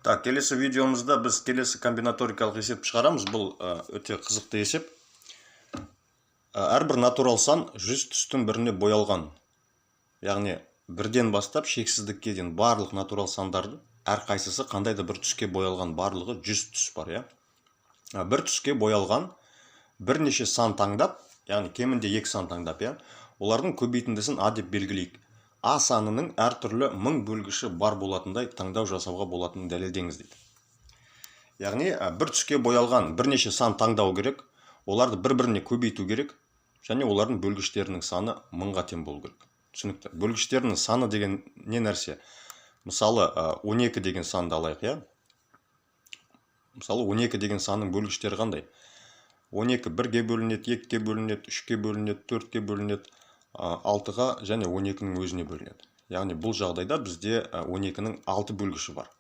Так, келесі видеомызда біз келесі комбинаторикалық есеп шығарамыз. Бұл өте қызықты есеп. Әрбір натурал сан 100 түстің біріне боялған. Яғни бірден бастап шексіздікке дейін барлық натурал сандарды әрқайсысы қандай да бір түске боялған, барлығы 100 түс бар, иә. Бір түске боялған бірнеше сан таңдап, яғни кемінде 2 сан таңдап, иә. Олардың көбейтіндісін А деп белгілейік. А санының әртүрлі 1000 бөлгіші бар болатындай таңдау жасауға болатынын дәлелдеңіз дейді. Яғни бір түске боялған бірнеше сан таңдау керек, оларды бір-біріне көбейту керек, және олардың бөлгіштерінің саны 1000-ға тең болу керек. Түсінікті. Бөлгіштерінің саны деген не нәрсе? Мысалы, 12 деген санды алайық, иә. Мысалы, 12 деген санның бөлгіштері қандай? 12 1-ге бөлінеді, 2-ге бөлінеді, 3-ге бөлінеді, 4-ге бөлінеді, 6-ға және 12-нің өзіне бөлінеді. Яғни бұл жағдайда бізде 12-нің 6 бөлгіші бар.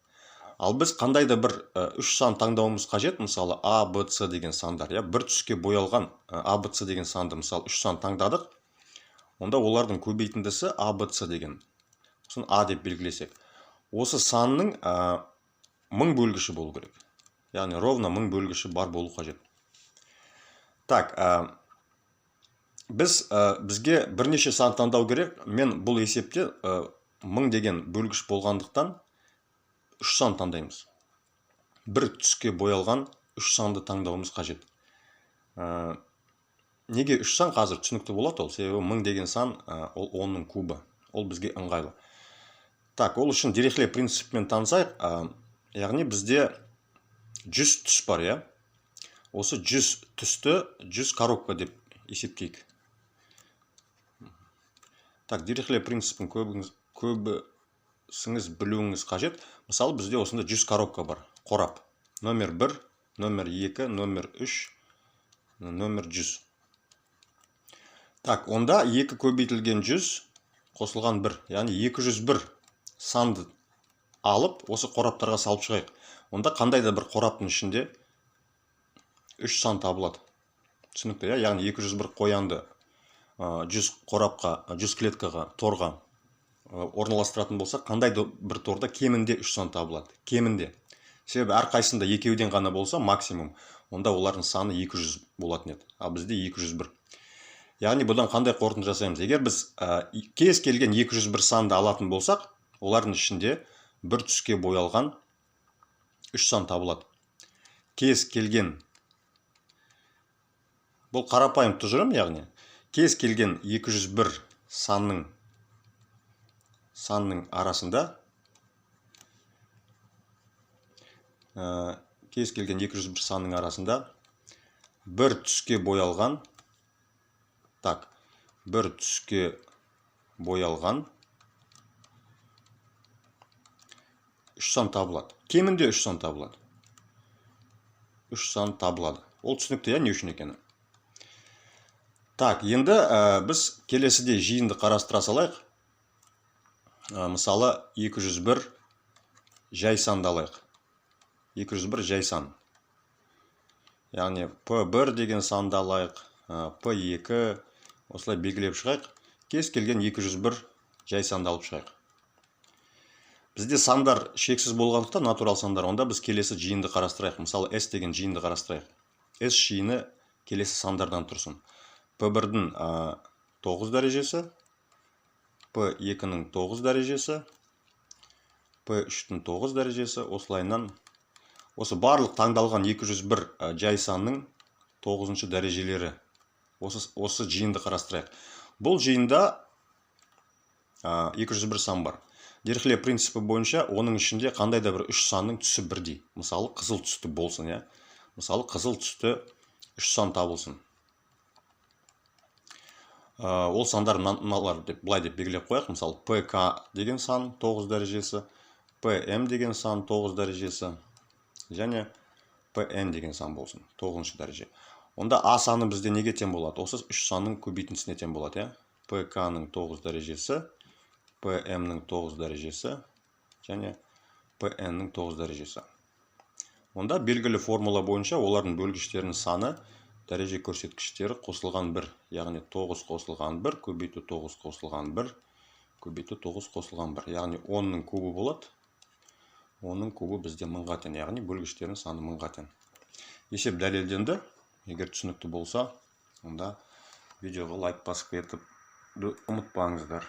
Ал біз қандай да бір 3 сан таңдауымыз қажет, мысалы А, Б, С деген сандар, иә. Бір түске боялған А, Б, С деген санды, мысалы 3 сан таңдадық, онда олардың көбейтіндісі А, Б, С деген. Сосын А деп белгілесек. Осы санның 1000 бөлгіші болу керек. Яғни ровно 1000 бөлгіші бар болу қажет. Так, бізге бірнеше сан таңдау керек. Мен бұл есепте 1000 деген бөлгіш болғандықтан 3 сан таңдаймыз. Бір түске боялған 3 санды таңдауымыз қажет. Неге 3 сан қазір түсінікті болады ол? Себебі 1000 деген сан ол 10-ның кубы. Ол бізге ыңғайлы. Так, ол үшін Дирихле принципімен танысайық. Яғни бізде 100 түс бар, иә. Осы 100 түсті 100 коробка деп есептейік. Так, Дирихле принципін көбісіңіз білуіңіз қажет. Мысалы, бізде осында 100 коробка бар. Қорап. Номер 1, номер 2, номер 3, номер 100. Так, онда 2 көбейтілген 100 қосылған 1. Яғни 201 санды алып, осы қораптарға салып шығайық. Онда қандай да бір қораптың ішінде 3 сан табылады. Түсінікті, яғни 201 қоянды 100 қорапқа, 100 клеткаға, торға орналастыратын болса, қандай да бір торда кемінде 3 сан табылады. Кемінде. Себебі әрқайсында екеуден ғана болса максимум, онда олардың саны 200 болатын еді. Ал бізде 201. Яғни бұдан қандай қорытынды жасаймыз? Егер біз кез келген 201 санды алатын болсақ, олардың ішінде бір түске боялған 3 сан табылады. Кез келген, бұл қарапайым тұжырым, яғни кез келген 201 санның арасында кез келген 201 санның арасында бір түске боялған, так, бір түске боялған 3 сан табылады. Кемінде 3 сан табылады. 3 сан табылады. Ол түсінікті, не үшін екені? Так, енді біз келесіде жиынды қарастыра салайық. Мысалы, 201 жай санды алайық. 201 жай сан. Яғни P1 деген санды алайық, P2, осылай белгілеп шығайық. Кез келген 201 жай санды алып шығайық. Бізде сандар шексіз болғандықтан, натурал сандар, онда біз келесі жиынды қарастырайық. Мысалы, S деген жиынды қарастырайық. S жиыны келесі сандардан тұрсын. P1-дің 9 дәрежесі, P2-ның 9 дәрежесі, P3-дің 9 дәрежесі, осылайынан осы барлық таңдалған 201 жай санның 9-шы дәрежелері. Осы жиынды қарастырайық. Бұл жиында 201 сан бар. Дирихле принципі бойынша оның ішінде қандай да бір 3 санның түсі бірдей. Мысалы, қызыл түсті болсын, иә. Мысалы, қызыл түсті 3 сан табылсын. Ол сандар мыналар деп былай деп белгілеп қояйық. Мысалы, PK деген сан 9 дәрежесі, PM деген сан 9 дәрежесі, және PN деген сан болсын, 9-шы дәреже. Онда А саны бізде неге тең болады? Осы 3 санның көбейтіндісіне тең болады, иә. PK-ның 9 дәрежесі, PM-ның 9 дәрежесі, және PN-ның 9 дәрежесі. Онда белгілі формула бойынша олардың бөлгіштерінің саны дәреже көрсеткіштері қосылған 1. Яғни 9 қосылған 1, көбейту 9 қосылған 1, көбейту 9 қосылған 1. Яғни 10-ның кубы болады. оның кубы бізде 1000-ға тең, яғни бөлгіштердің саны 1000-ға тең. Есеп дәлелденді. Егер түсінікті болса, онда видеоға лайк басып кетіп ұмытпаңыздар.